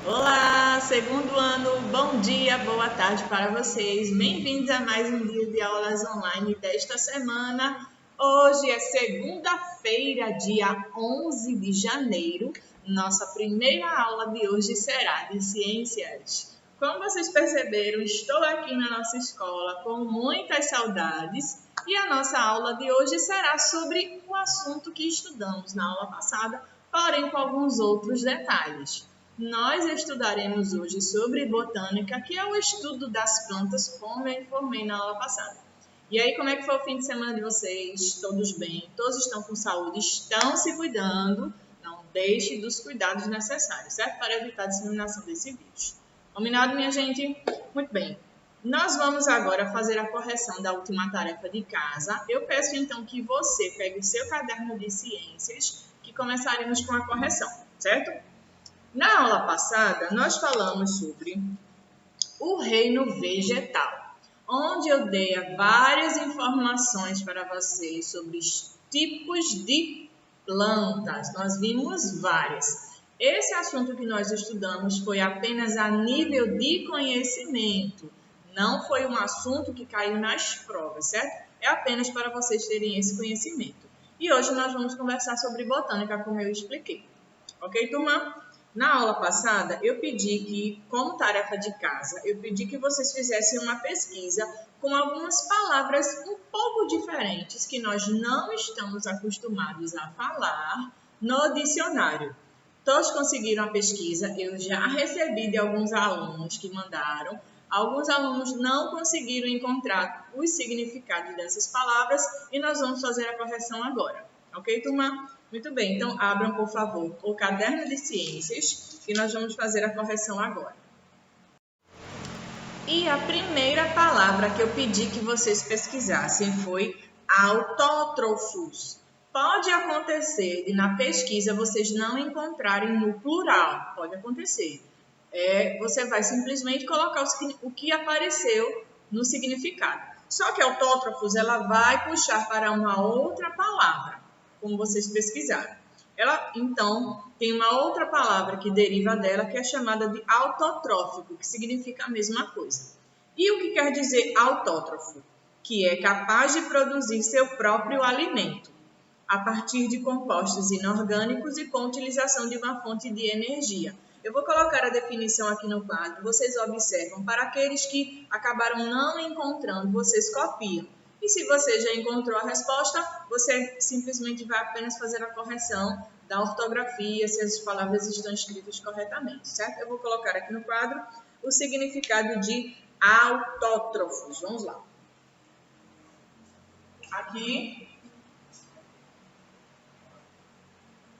Olá, segundo ano, bom dia, boa tarde para vocês. Bem-vindos a mais um dia de aulas online desta semana. Hoje é segunda-feira, dia 11 de janeiro. Nossa primeira aula de hoje será de ciências. Como vocês perceberam, estou aqui na nossa escola com muitas saudades e a nossa aula de hoje será sobre o assunto que estudamos na aula passada, porém com alguns outros detalhes. Nós estudaremos hoje sobre botânica, que é o estudo das plantas, como eu informei na aula passada. E aí, como é que foi o fim de semana de vocês? Todos bem? Todos estão com saúde? Estão se cuidando? Não deixe dos cuidados necessários, certo? Para evitar a disseminação desse vírus. Combinado, minha gente? Muito bem. Nós vamos agora fazer a correção da última tarefa de casa. Eu peço então que você pegue o seu caderno de ciências, que começaremos com a correção, certo? Na aula passada, nós falamos sobre o reino vegetal, onde eu dei várias informações para vocês sobre os tipos de plantas. Nós vimos várias. Esse assunto que nós estudamos foi apenas a nível de conhecimento. Não foi um assunto que caiu nas provas, certo? É apenas para vocês terem esse conhecimento. E hoje nós vamos conversar sobre botânica, como eu expliquei. Ok, turma? Na aula passada, eu pedi que, como tarefa de casa, eu pedi que vocês fizessem uma pesquisa com algumas palavras um pouco diferentes que nós não estamos acostumados a falar no dicionário. Todos conseguiram a pesquisa? Eu já recebi de alguns alunos que mandaram. Alguns alunos não conseguiram encontrar os significados dessas palavras e nós vamos fazer a correção agora. Ok, turma? Muito bem, então abram, por favor, o caderno de ciências e nós vamos fazer a correção agora. E a primeira palavra que eu pedi que vocês pesquisassem foi autótrofos. Pode acontecer de na pesquisa vocês não encontrarem no plural, pode acontecer. Você vai simplesmente colocar o que apareceu no significado. Só que autótrofos ela vai puxar para uma outra palavra, como vocês pesquisaram. Ela, então, tem uma outra palavra que deriva dela, que é chamada de autotrófico, que significa a mesma coisa. E o que quer dizer autótrofo? Que é capaz de produzir seu próprio alimento, a partir de compostos inorgânicos e com utilização de uma fonte de energia. Eu vou colocar a definição aqui no quadro, vocês observam. Para aqueles que acabaram não encontrando, vocês copiam. E se você já encontrou a resposta, você simplesmente vai apenas fazer a correção da ortografia, se as palavras estão escritas corretamente, certo? Eu vou colocar aqui no quadro o significado de autótrofos. Vamos lá. Aqui,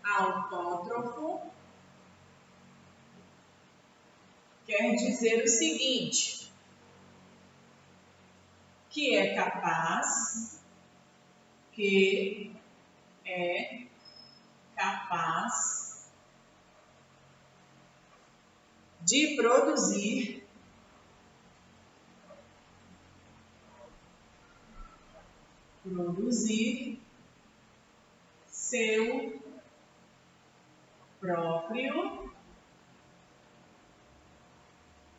autótrofo quer dizer o seguinte, que é capaz de produzir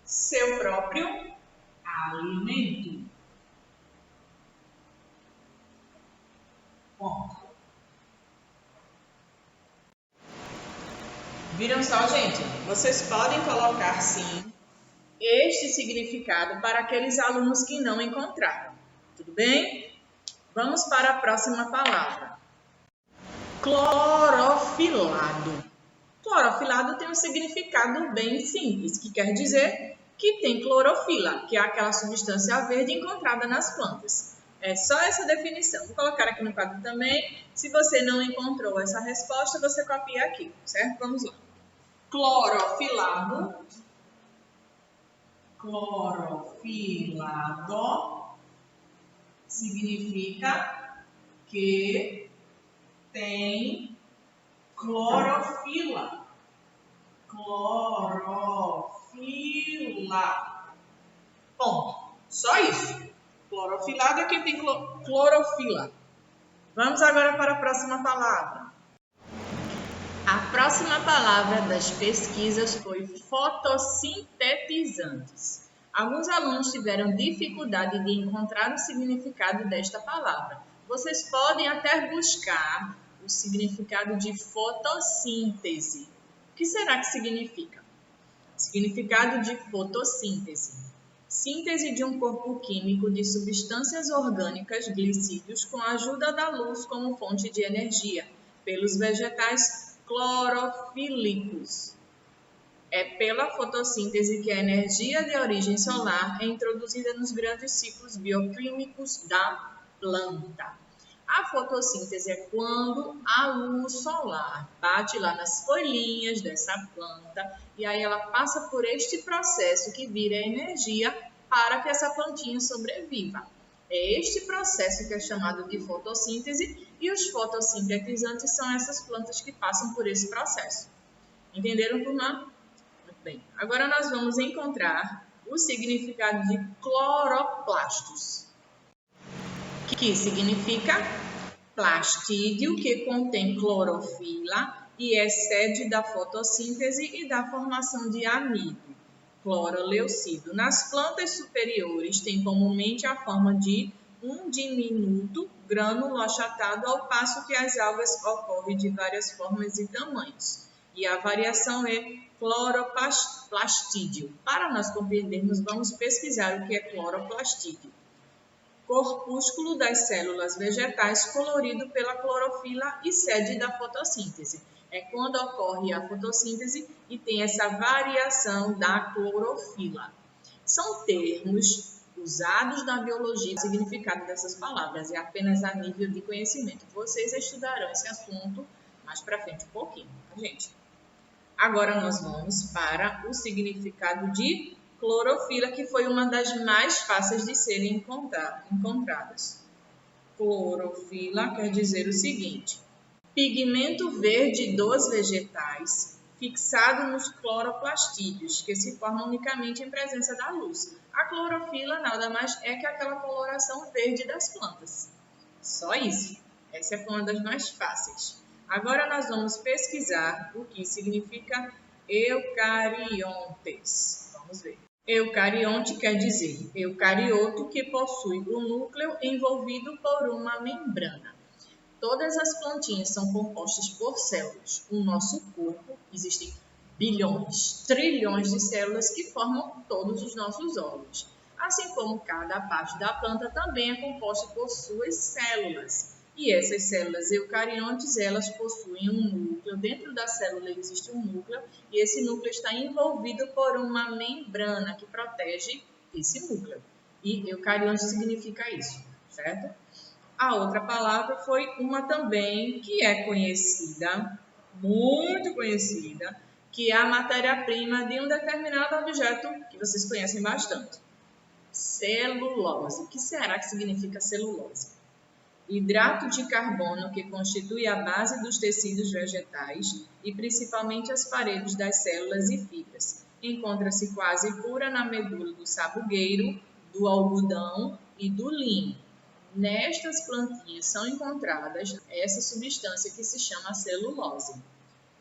seu próprio alimento. Ponto. Viram só, gente? Vocês podem colocar, sim, este significado para aqueles alunos que não encontraram. Tudo bem? Vamos para a próxima palavra. Clorofilado. Clorofilado tem um significado bem simples, que quer dizer que tem clorofila, que é aquela substância verde encontrada nas plantas. É só essa definição. Vou colocar aqui no quadro também. Se você não encontrou essa resposta, você copia aqui, certo? Vamos lá. Clorofilado significa que tem clorofila. Ponto. Só isso. Clorofilado é quem tem clorofila. Vamos agora para a próxima palavra. A próxima palavra das pesquisas foi fotossintetizantes. Alguns alunos tiveram dificuldade de encontrar o significado desta palavra. Vocês podem até buscar o significado de fotossíntese. O que será que significa? Significado de fotossíntese: síntese de um corpo químico de substâncias orgânicas, glicídios, com a ajuda da luz como fonte de energia, pelos vegetais clorofílicos. É pela fotossíntese que a energia de origem solar é introduzida nos grandes ciclos bioquímicos da planta. A fotossíntese é quando a luz solar bate lá nas folhinhas dessa planta e aí ela passa por este processo que vira energia para que essa plantinha sobreviva. É este processo que é chamado de fotossíntese e os fotossintetizantes são essas plantas que passam por esse processo. Entenderam, turma? Muito bem. Agora nós vamos encontrar o significado de cloroplastos, que significa plastídeo, que contém clorofila e é sede da fotossíntese e da formação de amido, cloroleucido. Nas plantas superiores tem comumente a forma de um diminuto grânulo achatado, ao passo que as algas ocorrem de várias formas e tamanhos. E a variação é cloroplastídeo. Para nós compreendermos, vamos pesquisar o que é cloroplastídeo. Corpúsculo das células vegetais colorido pela clorofila e sede da fotossíntese. É quando ocorre a fotossíntese e tem essa variação da clorofila. São termos usados na biologia. O significado dessas palavras é apenas a nível de conhecimento. Vocês estudarão esse assunto mais para frente um pouquinho, tá, gente? Agora nós vamos para o significado de clorofila, que foi uma das mais fáceis de serem encontradas. Clorofila quer dizer o seguinte: pigmento verde dos vegetais fixado nos cloroplastídeos, que se formam unicamente em presença da luz. A clorofila nada mais é que aquela coloração verde das plantas. Só isso. Essa foi uma das mais fáceis. Agora nós vamos pesquisar o que significa eucariontes. Vamos ver. Eucarionte quer dizer eucarioto que possui o núcleo envolvido por uma membrana. Todas as plantinhas são compostas por células. No nosso corpo existem bilhões, trilhões de células que formam todos os nossos órgãos. Assim como cada parte da planta também é composta por suas células. E essas células eucariontes, elas possuem um núcleo. Dentro da célula existe um núcleo e esse núcleo está envolvido por uma membrana que protege esse núcleo. E eucarionte significa isso, certo? A outra palavra foi uma também que é conhecida, muito conhecida, que é a matéria-prima de um determinado objeto que vocês conhecem bastante. Celulose. O que será que significa celulose? Hidrato de carbono que constitui a base dos tecidos vegetais e principalmente as paredes das células e fibras. Encontra-se quase pura na medula do sabugueiro, do algodão e do linho. Nestas plantinhas são encontradas essa substância que se chama celulose.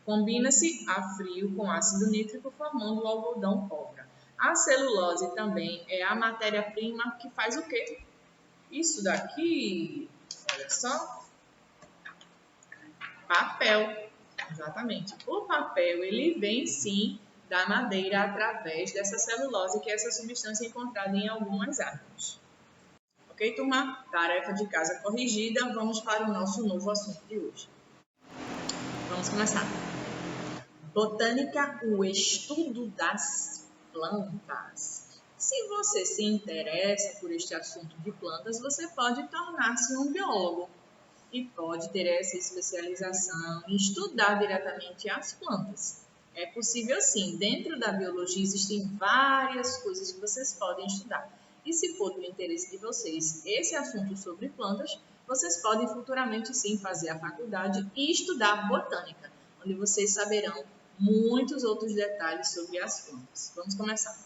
Combina-se a frio com ácido nítrico formando o algodão pólvora. A celulose também é a matéria-prima que faz o quê? Isso daqui, olha só, papel. Exatamente. O papel, ele vem sim da madeira através dessa celulose, que é essa substância encontrada em algumas árvores. Ok, turma? Tarefa de casa corrigida. Vamos para o nosso novo assunto de hoje. Vamos começar. Botânica, o estudo das plantas. Se você se interessa por este assunto de plantas, você pode tornar-se um biólogo e pode ter essa especialização em estudar diretamente as plantas. É possível sim. Dentro da biologia existem várias coisas que vocês podem estudar. E se for do interesse de vocês esse assunto sobre plantas, vocês podem futuramente sim fazer a faculdade e estudar botânica, onde vocês saberão muitos outros detalhes sobre as plantas. Vamos começar.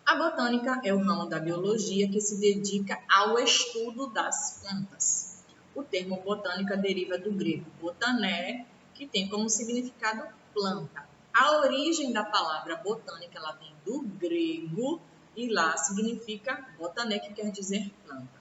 A botânica é o ramo da biologia que se dedica ao estudo das plantas. O termo botânica deriva do grego botané, que tem como significado planta. A origem da palavra botânica ela vem do grego e lá significa botané, que quer dizer planta.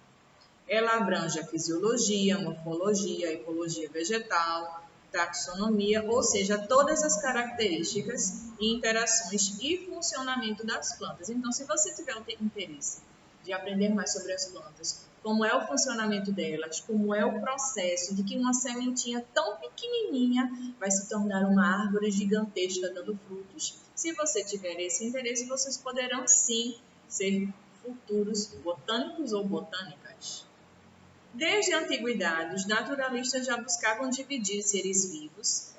Ela abrange a fisiologia, morfologia, ecologia vegetal, taxonomia, ou seja, todas as características, interações e funcionamento das plantas. Então, se você tiver interesse de aprender mais sobre as plantas, como é o funcionamento delas, como é o processo de que uma sementinha tão pequenininha vai se tornar uma árvore gigantesca dando frutos, se você tiver esse interesse, vocês poderão sim ser futuros botânicos ou botânicas. Desde a antiguidade, os naturalistas já buscavam dividir seres vivos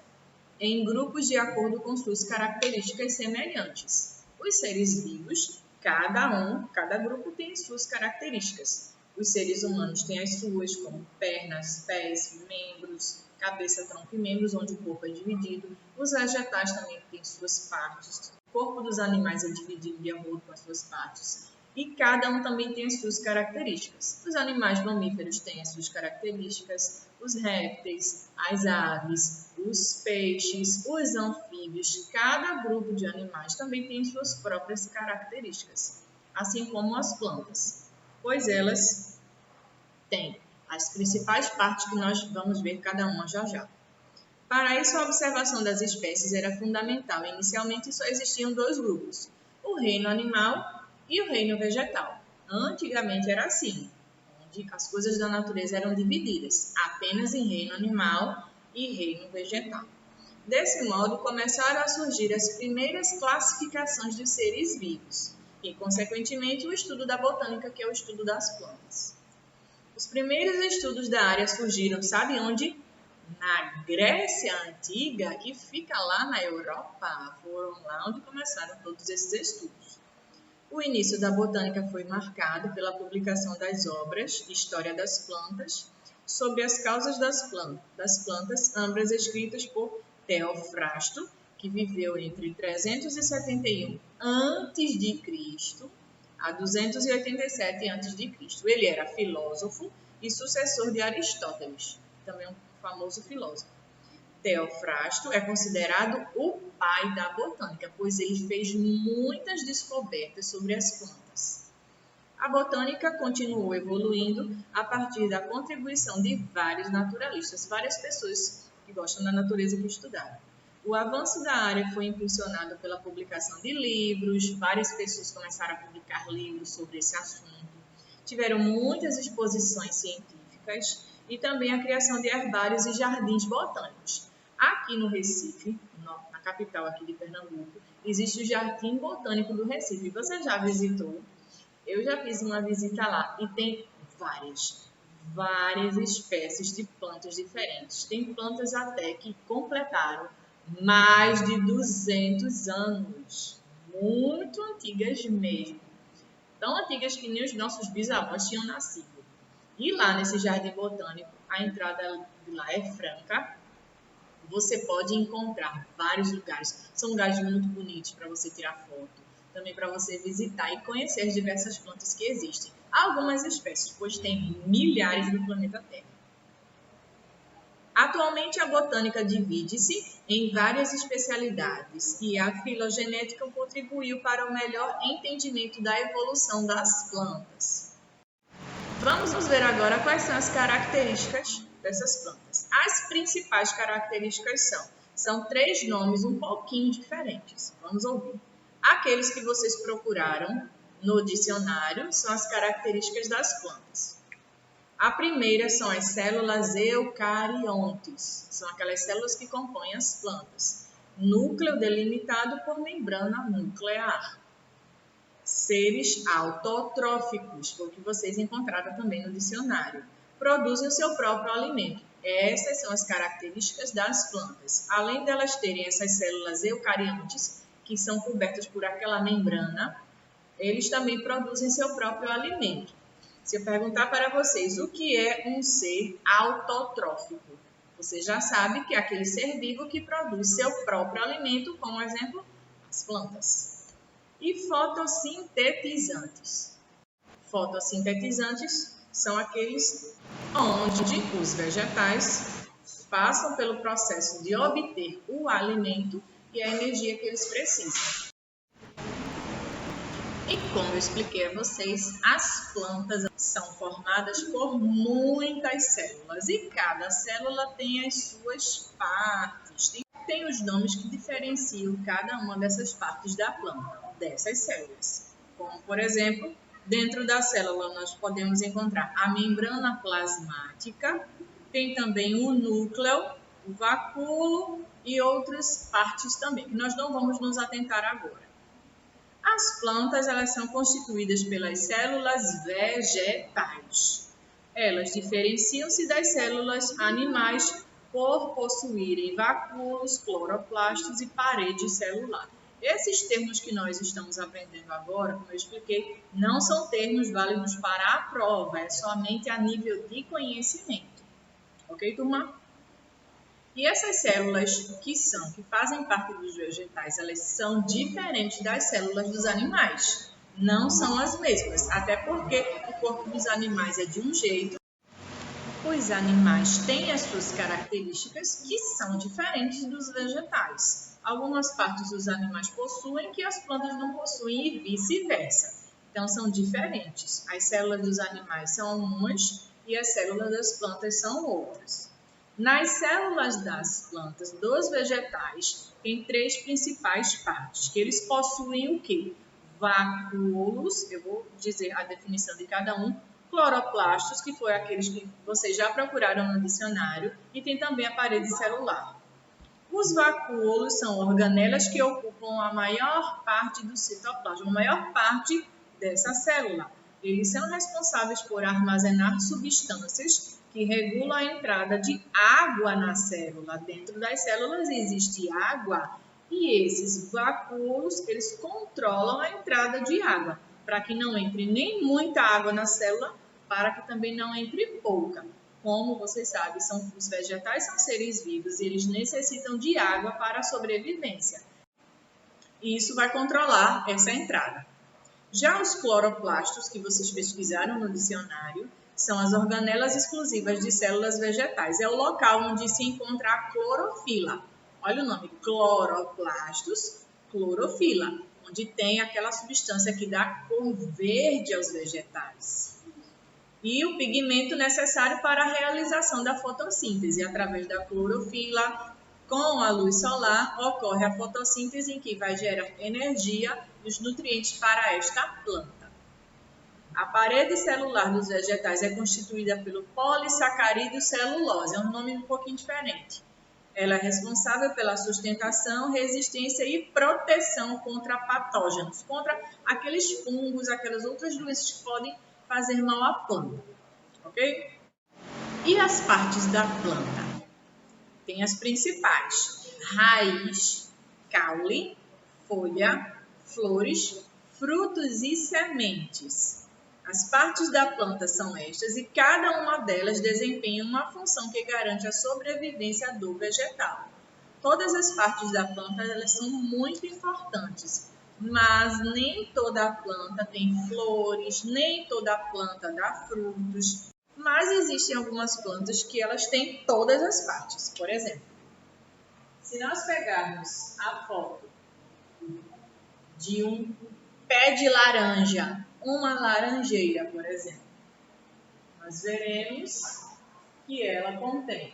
em grupos de acordo com suas características semelhantes. Os seres vivos, cada grupo tem suas características. Os seres humanos têm as suas, como pernas, pés, membros, cabeça, tronco e membros, onde o corpo é dividido. Os vegetais também têm suas partes. O corpo dos animais é dividido de acordo com as suas partes. E cada um também tem as suas características. Os animais mamíferos têm as suas características, os répteis, as aves, os peixes, os anfíbios. Cada grupo de animais também tem suas próprias características, assim como as plantas, pois elas têm as principais partes que nós vamos ver cada uma já já. Para isso, a observação das espécies era fundamental. Inicialmente, só existiam dois grupos, o reino animal e o reino vegetal. Antigamente era assim, onde as coisas da natureza eram divididas apenas em reino animal e reino vegetal. Desse modo, começaram a surgir as primeiras classificações de seres vivos e, consequentemente, o estudo da botânica, que é o estudo das plantas. Os primeiros estudos da área surgiram, sabe onde? Na Grécia Antiga, que fica lá na Europa. Foram lá onde começaram todos esses estudos. O início da botânica foi marcado pela publicação das obras História das Plantas, sobre as causas das plantas, ambas escritas por Teofrasto, que viveu entre 371 a.C. a 287 a.C. Ele era filósofo e sucessor de Aristóteles, também um famoso filósofo. Teofrasto é considerado o pai da botânica, pois ele fez muitas descobertas sobre as plantas. A botânica continuou evoluindo a partir da contribuição de vários naturalistas, várias pessoas que gostam da natureza que estudaram. O avanço da área foi impulsionado pela publicação de livros, várias pessoas começaram a publicar livros sobre esse assunto, tiveram muitas exposições científicas e também a criação de herbários e jardins botânicos. Aqui no Recife, na capital aqui de Pernambuco, existe o Jardim Botânico do Recife. Você já visitou? Eu já fiz uma visita lá e tem várias espécies de plantas diferentes. Tem plantas até que completaram mais de 200 anos, muito antigas mesmo. Tão antigas que nem os nossos bisavós tinham nascido. E lá nesse Jardim Botânico, a entrada de lá é franca. Você pode encontrar vários lugares. São lugares muito bonitos para você tirar foto, também para você visitar e conhecer as diversas plantas que existem. Algumas espécies, pois tem milhares no planeta Terra. Atualmente, a botânica divide-se em várias especialidades e a filogenética contribuiu para o melhor entendimento da evolução das plantas. Vamos ver agora quais são as características dessas plantas. As principais características são 3 nomes um pouquinho diferentes. Vamos ouvir. Aqueles que vocês procuraram no dicionário são as características das plantas. A primeira são as células eucariontes, são aquelas células que compõem as plantas. Núcleo delimitado por membrana nuclear. Seres autotróficos, foi o que vocês encontraram também no dicionário. Produzem o seu próprio alimento. Essas são as características das plantas. Além delas terem essas células eucariontes, que são cobertas por aquela membrana, eles também produzem seu próprio alimento. Se eu perguntar para vocês o que é um ser autotrófico, você já sabe que é aquele ser vivo que produz seu próprio alimento, como exemplo, as plantas. E fotossintetizantes. Fotossintetizantes são aqueles onde os vegetais passam pelo processo de obter o alimento e a energia que eles precisam. E como eu expliquei a vocês, as plantas são formadas por muitas células e cada célula tem as suas partes. Tem os nomes que diferenciam cada uma dessas partes da planta, dessas células. Como, por exemplo, dentro da célula nós podemos encontrar a membrana plasmática, tem também o núcleo, o vacúolo e outras partes também, que nós não vamos nos atentar agora. As plantas elas são constituídas pelas células vegetais. Elas diferenciam-se das células animais por possuírem vacúolos, cloroplastos e parede celular. Esses termos que nós estamos aprendendo agora, como eu expliquei, não são termos válidos para a prova, é somente a nível de conhecimento. Ok, turma? E essas células que fazem parte dos vegetais, elas são diferentes das células dos animais. Não são as mesmas, até porque o corpo dos animais é de um jeito. Os animais têm as suas características que são diferentes dos vegetais. Algumas partes dos animais possuem que as plantas não possuem e vice-versa. Então, são diferentes. As células dos animais são umas e as células das plantas são outras. Nas células das plantas, dos vegetais, tem três principais partes, que eles possuem o quê? Vacúolos, eu vou dizer a definição de cada um, cloroplastos, que foi aqueles que vocês já procuraram no dicionário, e tem também a parede celular. Os vacúolos são organelas que ocupam a maior parte do citoplasma, a maior parte dessa célula. Eles são responsáveis por armazenar substâncias que regulam a entrada de água na célula. Dentro das células existe água e esses vacúolos eles controlam a entrada de água, para que não entre nem muita água na célula, para que também não entre pouca. Como vocês sabem, os vegetais são seres vivos e eles necessitam de água para a sobrevivência. E isso vai controlar essa entrada. Já os cloroplastos, que vocês pesquisaram no dicionário, são as organelas exclusivas de células vegetais. É o local onde se encontra a clorofila. Olha o nome, cloroplastos, clorofila, onde tem aquela substância que dá cor verde aos vegetais. E o pigmento necessário para a realização da fotossíntese. Através da clorofila, com a luz solar, ocorre a fotossíntese em que vai gerar energia e os nutrientes para esta planta. A parede celular dos vegetais é constituída pelo polissacarídeo celulose, é um nome um pouquinho diferente. Ela é responsável pela sustentação, resistência e proteção contra patógenos, contra aqueles fungos, aquelas outras doenças que podem fazer mal à planta, ok? E as partes da planta? Tem as principais: raiz, caule, folha, flores, frutos e sementes. As partes da planta são estas e cada uma delas desempenha uma função que garante a sobrevivência do vegetal. Todas as partes da planta elas são muito importantes, mas nem toda a planta tem flores, nem toda a planta dá frutos. Mas existem algumas plantas que elas têm todas as partes. Por exemplo, se nós pegarmos a foto de um pé de laranja, uma laranjeira, por exemplo, nós veremos que ela contém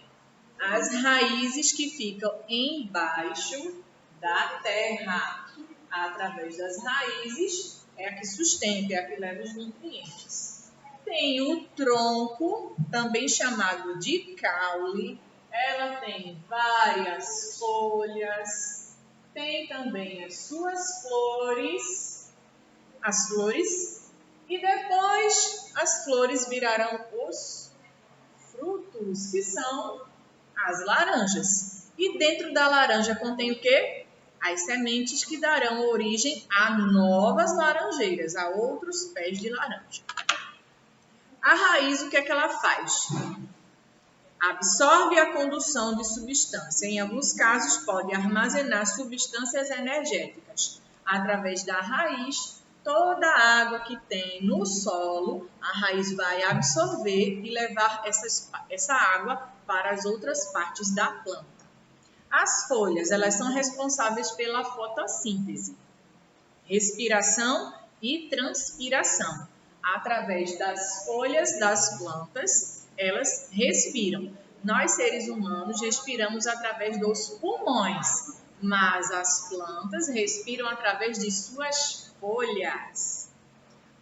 as raízes que ficam embaixo da terra. Através das raízes é a que sustenta, é a que leva os nutrientes. Tem o tronco, também chamado de caule, ela tem várias folhas, tem também as suas flores, e depois as flores virarão os frutos, que são as laranjas. E dentro da laranja contém o quê? As sementes que darão origem a novas laranjeiras, a outros pés de laranja. A raiz, o que é que ela faz? Absorve a condução de substância. Em alguns casos, pode armazenar substâncias energéticas. Através da raiz, toda a água que tem no solo, a raiz vai absorver e levar essa água para as outras partes da planta. As folhas, elas são responsáveis pela fotossíntese, respiração e transpiração. Através das folhas das plantas, elas respiram. Nós, seres humanos, respiramos através dos pulmões, mas as plantas respiram através de suas folhas.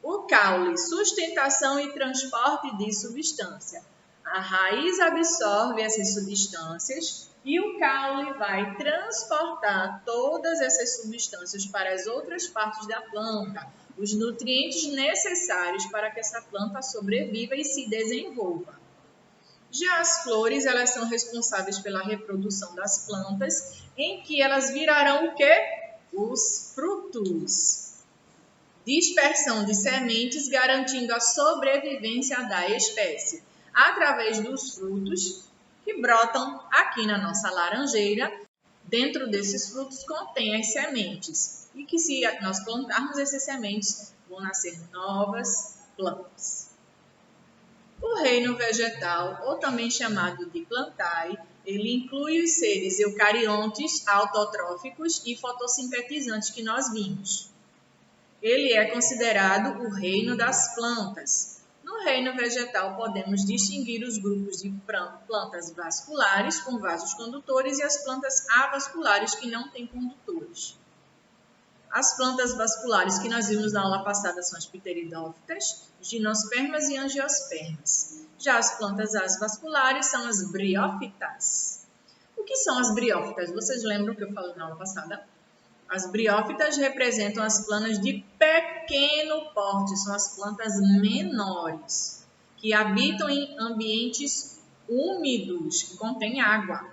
O caule, sustentação e transporte de substância. A raiz absorve essas substâncias e o caule vai transportar todas essas substâncias para as outras partes da planta, os nutrientes necessários para que essa planta sobreviva e se desenvolva. Já as flores, elas são responsáveis pela reprodução das plantas, em que elas virarão o quê? Os frutos. Dispersão de sementes, garantindo a sobrevivência da espécie, através dos frutos que brotam aqui na nossa laranjeira. Dentro desses frutos contém as sementes, e que se nós plantarmos essas sementes, vão nascer novas plantas. O reino vegetal, ou também chamado de plantae, ele inclui os seres eucariontes, autotróficos e fotossintetizantes que nós vimos. Ele é considerado o reino das plantas. No reino vegetal, podemos distinguir os grupos de plantas vasculares com vasos condutores e as plantas avasculares que não têm condutores. As plantas vasculares que nós vimos na aula passada são as pteridófitas, gimnospermas e angiospermas. Já as plantas avasculares são as briófitas. O que são as briófitas? Vocês lembram que eu falei na aula passada? As briófitas representam as plantas de pequeno porte, são as plantas menores, que habitam em ambientes úmidos, que contêm água.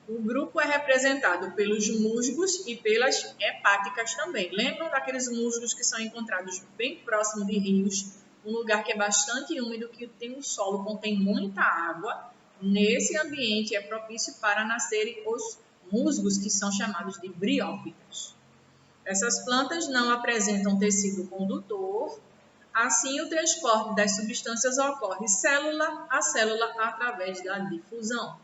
O grupo é representado pelos musgos e pelas hepáticas também. Lembram daqueles musgos que são encontrados bem próximo de rios, um lugar que é bastante úmido, que tem o solo, contém muita água? Nesse ambiente é propício para nascerem os musgos, que são chamados de briófitas. Essas plantas não apresentam tecido condutor, assim o transporte das substâncias ocorre célula a célula através da difusão.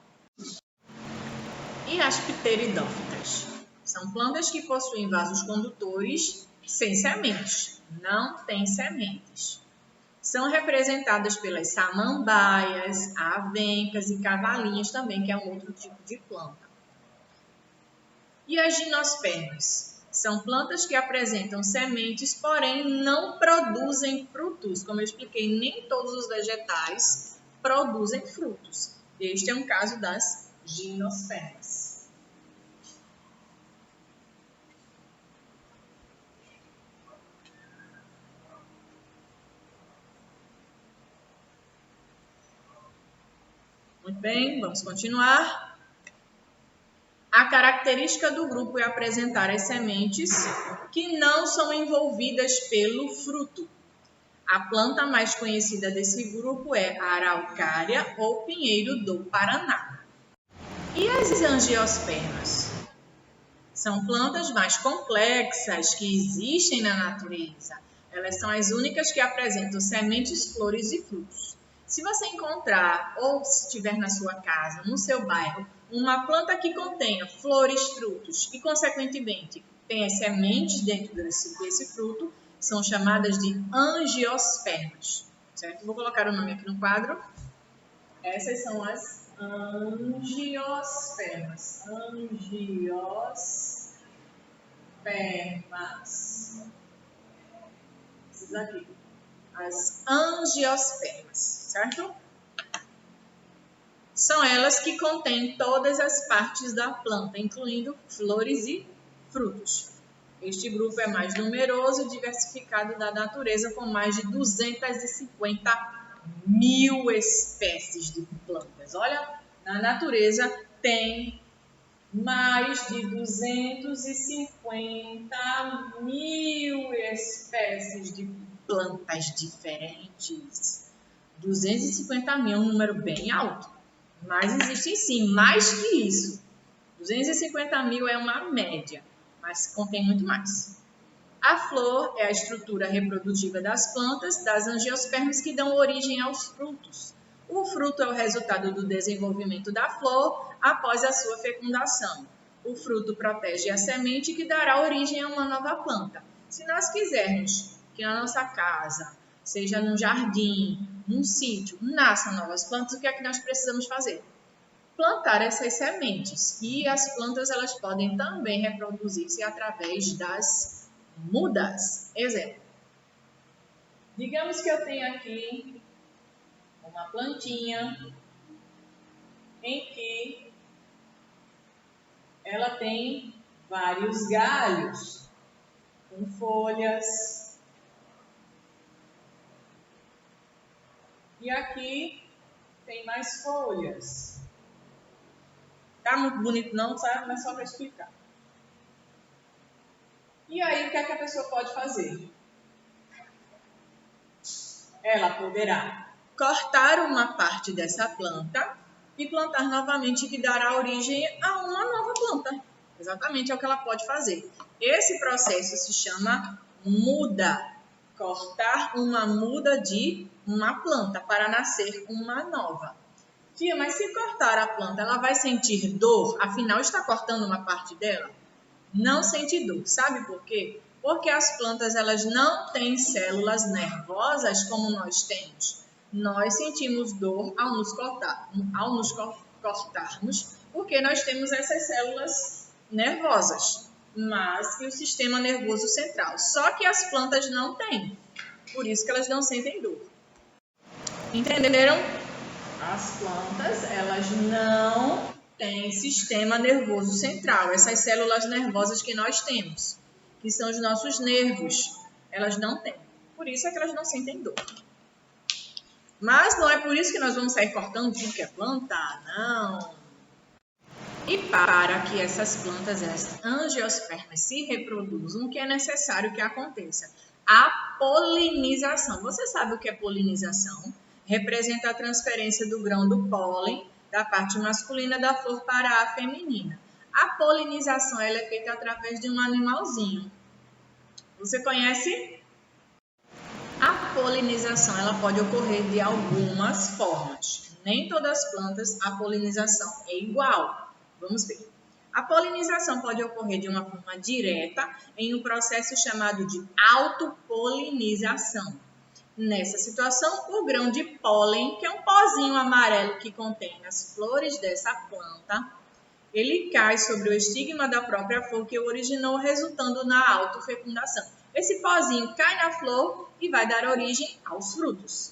E as pteridófitas? São plantas que possuem vasos condutores sem sementes, não têm sementes. São representadas pelas samambaias, avencas e cavalinhas também, que é um outro tipo de planta. E as gimnospermas? São plantas que apresentam sementes, porém não produzem frutos. Como eu expliquei, nem todos os vegetais produzem frutos. Este é um caso das gimnospermas. Muito bem, vamos continuar. A característica do grupo é apresentar as sementes que não são envolvidas pelo fruto. A planta mais conhecida desse grupo é a araucária ou pinheiro do Paraná. E as angiospermas? São plantas mais complexas que existem na natureza. Elas são as únicas que apresentam sementes, flores e frutos. Se você encontrar ou se tiver na sua casa, no seu bairro, uma planta que contenha flores, frutos e, consequentemente, tem as sementes dentro desse fruto, são chamadas de angiospermas. Certo? Vou colocar o nome aqui no quadro. Essas são as angiospermas. Angiospermas. Essas aqui. As angiospermas, certo? São elas que contêm todas as partes da planta, incluindo flores e frutos. Este grupo é mais numeroso e diversificado da natureza, com mais de 250 mil espécies de plantas. Olha, na natureza tem mais de 250 mil espécies de plantas diferentes. 250 mil é um número bem alto, mas existem sim mais que isso. 250 mil é uma média, mas contém muito mais. A flor é a estrutura reprodutiva das plantas, das angiospermas que dão origem aos frutos. O fruto é o resultado do desenvolvimento da flor após a sua fecundação. O fruto protege a semente que dará origem a uma nova planta. Se nós quisermos que na nossa casa, seja num jardim, num sítio, nasçam novas plantas, o que é que nós precisamos fazer? Plantar essas sementes. E as plantas elas podem também reproduzir-se através das mudas. Exemplo. Digamos que eu tenho aqui uma plantinha em que ela tem vários galhos com folhas. E aqui tem mais folhas. Tá muito bonito não, sabe? Mas só para explicar. E aí, o que é que a pessoa pode fazer? Ela poderá cortar uma parte dessa planta e plantar novamente, que dará origem a uma nova planta. Exatamente é o que ela pode fazer. Esse processo se chama muda. Cortar uma muda de uma planta para nascer uma nova. Tia, mas se cortar a planta, ela vai sentir dor? Afinal, está cortando uma parte dela? Não sente dor. Sabe por quê? Porque as plantas elas não têm células nervosas como nós temos. Nós sentimos dor ao nos cortarmos, porque nós temos essas células nervosas, mas e o sistema nervoso central. Só que as plantas não têm, por isso que elas não sentem dor. Entenderam? As plantas elas não têm sistema nervoso central, essas células nervosas que nós temos, que são os nossos nervos, elas não têm. Por isso é que elas não sentem dor. Mas não é por isso que nós vamos sair cortando tudo que é planta, não. E para que essas plantas, essas angiospermas, se reproduzam, o que é necessário que aconteça? A polinização. Você sabe o que é polinização? Representa a transferência do grão do pólen da parte masculina da flor para a feminina. A polinização ela é feita através de um animalzinho. Você conhece? A polinização ela pode ocorrer de algumas formas. Nem todas as plantas a polinização é igual. Vamos ver. A polinização pode ocorrer de uma forma direta em um processo chamado de autopolinização. Nessa situação, o grão de pólen, que é um pozinho amarelo que contém as flores dessa planta, ele cai sobre o estigma da própria flor que o originou, resultando na autofecundação. Esse pozinho cai na flor e vai dar origem aos frutos.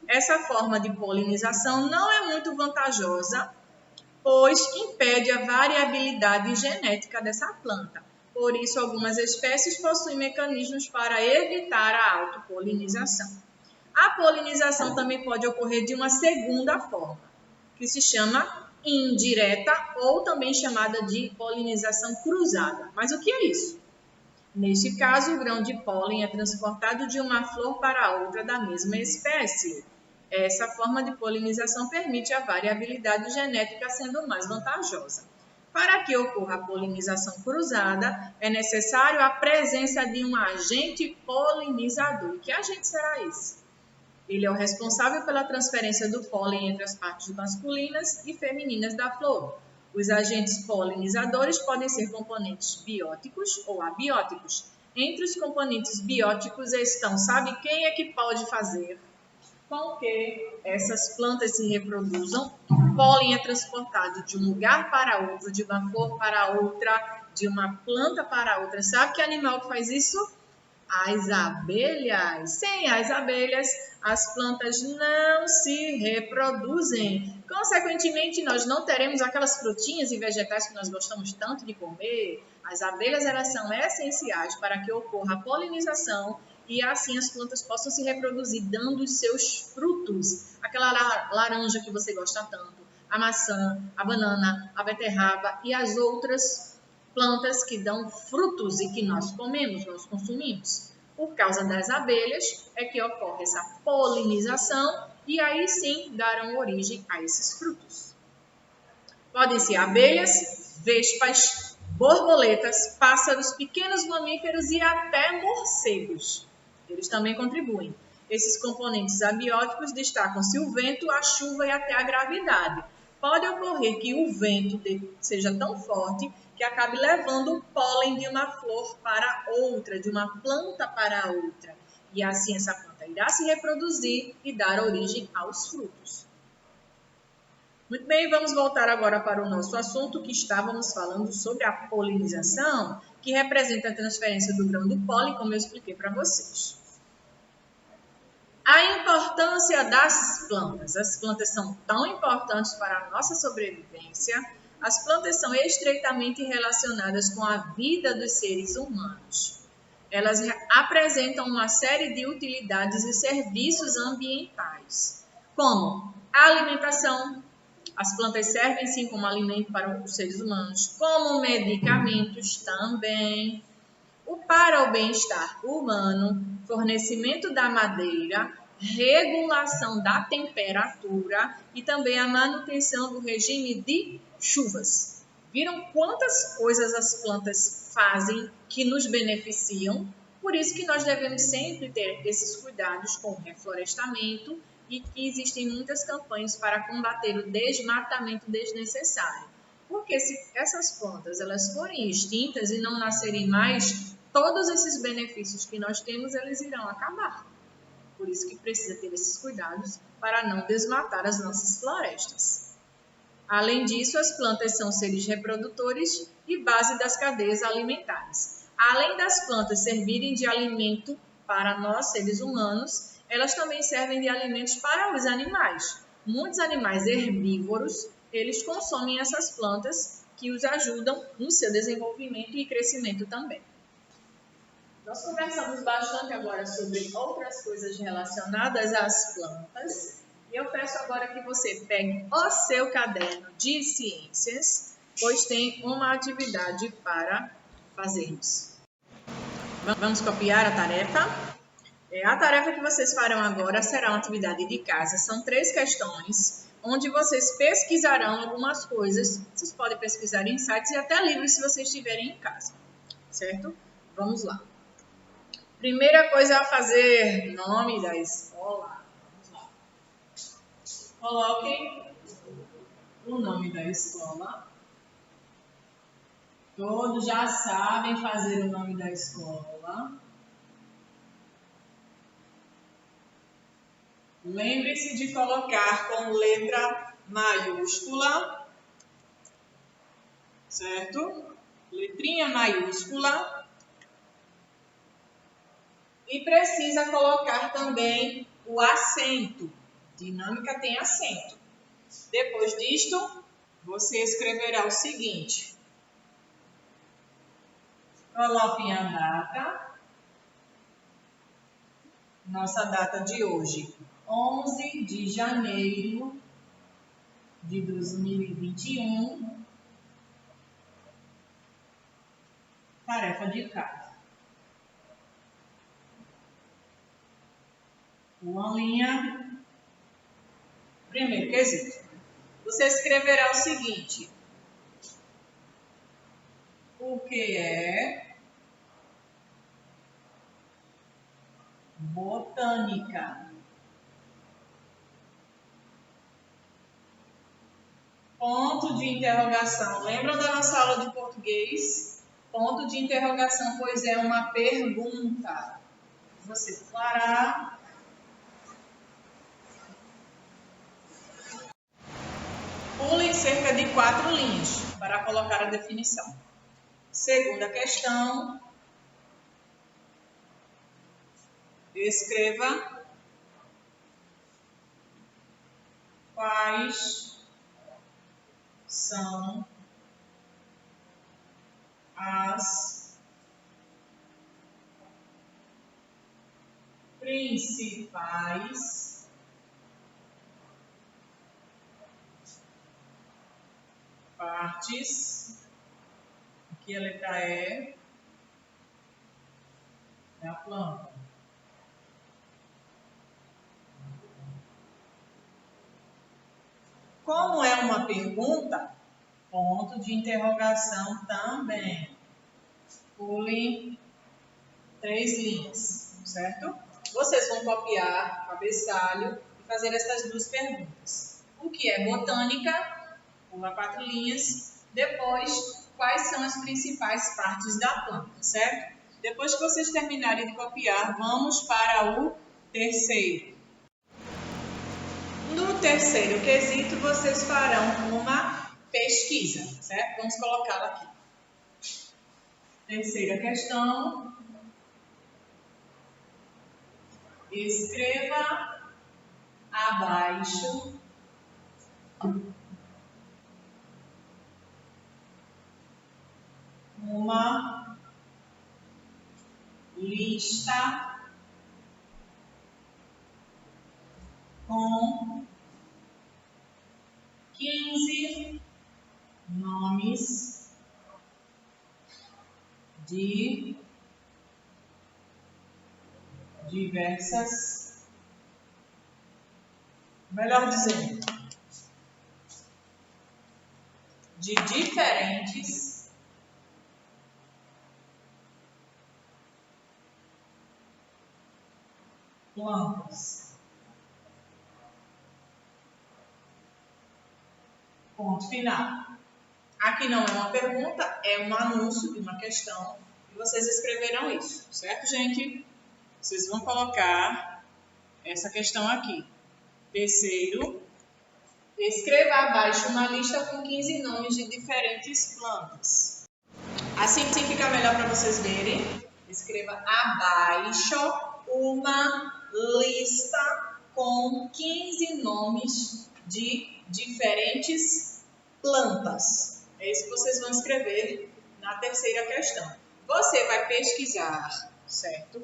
Essa forma de polinização não é muito vantajosa, pois impede a variabilidade genética dessa planta. Por isso, algumas espécies possuem mecanismos para evitar a autopolinização. A polinização também pode ocorrer de uma segunda forma, que se chama indireta ou também chamada de polinização cruzada. Mas o que é isso? Neste caso, o grão de pólen é transportado de uma flor para outra da mesma espécie. Essa forma de polinização permite a variabilidade genética, sendo mais vantajosa. Para que ocorra a polinização cruzada, é necessário a presença de um agente polinizador. Que agente será esse? Ele é o responsável pela transferência do pólen entre as partes masculinas e femininas da flor. Os agentes polinizadores podem ser componentes bióticos ou abióticos. Entre os componentes bióticos estão, sabe quem é que pode fazer com que essas plantas se reproduzam? O pólen é transportado de um lugar para outro, de uma flor para outra, de uma planta para outra. Sabe que animal que faz isso? As abelhas. Sem as abelhas, as plantas não se reproduzem. Consequentemente, nós não teremos aquelas frutinhas e vegetais que nós gostamos tanto de comer. As abelhas elas são essenciais para que ocorra a polinização e assim as plantas possam se reproduzir, dando os seus frutos. Aquela laranja que você gosta tanto, a maçã, a banana, a beterraba e as outras plantas que dão frutos e que nós comemos, nós consumimos. Por causa das abelhas é que ocorre essa polinização e aí sim darão origem a esses frutos. Podem ser abelhas, vespas, borboletas, pássaros, pequenos mamíferos e até morcegos. Eles também contribuem. Esses componentes abióticos destacam-se o vento, a chuva e até a gravidade. Pode ocorrer que o vento seja tão forte que acabe levando o pólen de uma flor para outra, de uma planta para outra. E assim essa planta irá se reproduzir e dar origem aos frutos. Muito bem, vamos voltar agora para o nosso assunto, que estávamos falando sobre a polinização, que representa a transferência do grão do pólen, como eu expliquei para vocês. A importância das plantas. As plantas são tão importantes para a nossa sobrevivência. As plantas são estreitamente relacionadas com a vida dos seres humanos. Elas apresentam uma série de utilidades e serviços ambientais, como a alimentação. As plantas servem sim como alimento para os seres humanos, como medicamentos também. Para o bem-estar humano, fornecimento da madeira, regulação da temperatura e também a manutenção do regime de chuvas. Viram quantas coisas as plantas fazem que nos beneficiam? Por isso que nós devemos sempre ter esses cuidados com o reflorestamento e que existem muitas campanhas para combater o desmatamento desnecessário. Porque se essas plantas elas forem extintas e não nascerem mais, todos esses benefícios que nós temos, eles irão acabar. Por isso que precisa ter esses cuidados para não desmatar as nossas florestas. Além disso, as plantas são seres reprodutores e base das cadeias alimentares. Além das plantas servirem de alimento para nós, seres humanos, elas também servem de alimentos para os animais. Muitos animais herbívoros, eles consomem essas plantas que os ajudam no seu desenvolvimento e crescimento também. Nós conversamos bastante agora sobre outras coisas relacionadas às plantas. E eu peço agora que você pegue o seu caderno de ciências, pois tem uma atividade para fazermos. Vamos copiar a tarefa? A tarefa que vocês farão agora será uma atividade de casa. São 3 questões, onde vocês pesquisarão algumas coisas. Vocês podem pesquisar em sites e até livros se vocês estiverem em casa, certo? Vamos lá. Primeira coisa a fazer, nome da escola. Vamos lá. Coloquem o nome da escola. Todos já sabem fazer o nome da escola. Lembre-se de colocar com letra maiúscula, certo? Letrinha maiúscula. E precisa colocar também o acento. Dinâmica tem acento. Depois disto, você escreverá o seguinte. Coloquem a data. Nossa data de hoje. 11 de janeiro de 2021. Tarefa de casa. Uma linha. Primeiro quesito. Você escreverá o seguinte. O que é botânica? Ponto de interrogação. Lembram da nossa aula de português? Ponto de interrogação, pois é uma pergunta. Você fará. Pulem cerca de 4 linhas para colocar a definição. Segunda questão. Escreva quais são as principais partes, aqui a letra E, da planta. Como é uma pergunta, Ponto de interrogação também. Pule 3 linhas, certo? Vocês vão copiar o cabeçalho e fazer essas duas perguntas. O que é botânica? Pula 4 linhas. Depois, quais são as principais partes da planta, certo? Depois que vocês terminarem de copiar, vamos para o terceiro. No terceiro quesito, vocês farão uma pesquisa, certo? Vamos colocá-la aqui. Terceira questão. Escreva abaixo uma lista com 15 nomes de diversas, melhor dizendo, de diferentes plantas. Ponto final. Aqui não é uma pergunta, é um anúncio de uma questão e vocês escreverão isso, certo, gente? Vocês vão colocar essa questão aqui. Terceiro, escreva abaixo uma lista com 15 nomes de diferentes plantas. Assim fica melhor para vocês verem. Escreva abaixo uma lista com 15 nomes de diferentes plantas. É isso que vocês vão escrever na terceira questão. Você vai pesquisar, certo?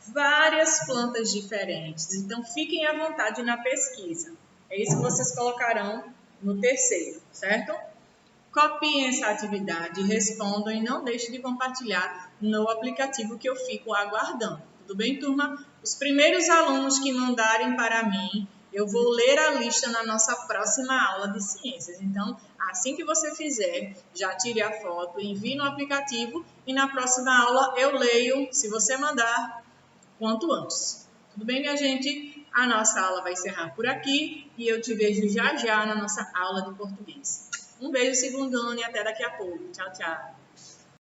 Várias plantas diferentes. Então, fiquem à vontade na pesquisa. É isso que vocês colocarão no terceiro, certo? Copiem essa atividade, respondam e não deixem de compartilhar no aplicativo que eu fico aguardando. Tudo bem, turma? Os primeiros alunos que mandarem para mim, eu vou ler a lista na nossa próxima aula de ciências. Então, assim que você fizer, já tire a foto, envie no aplicativo e na próxima aula eu leio, se você mandar, quanto antes. Tudo bem, minha gente? A nossa aula vai encerrar por aqui e eu te vejo já já na nossa aula de português. Um beijo, segundo ano, e até daqui a pouco. Tchau, tchau.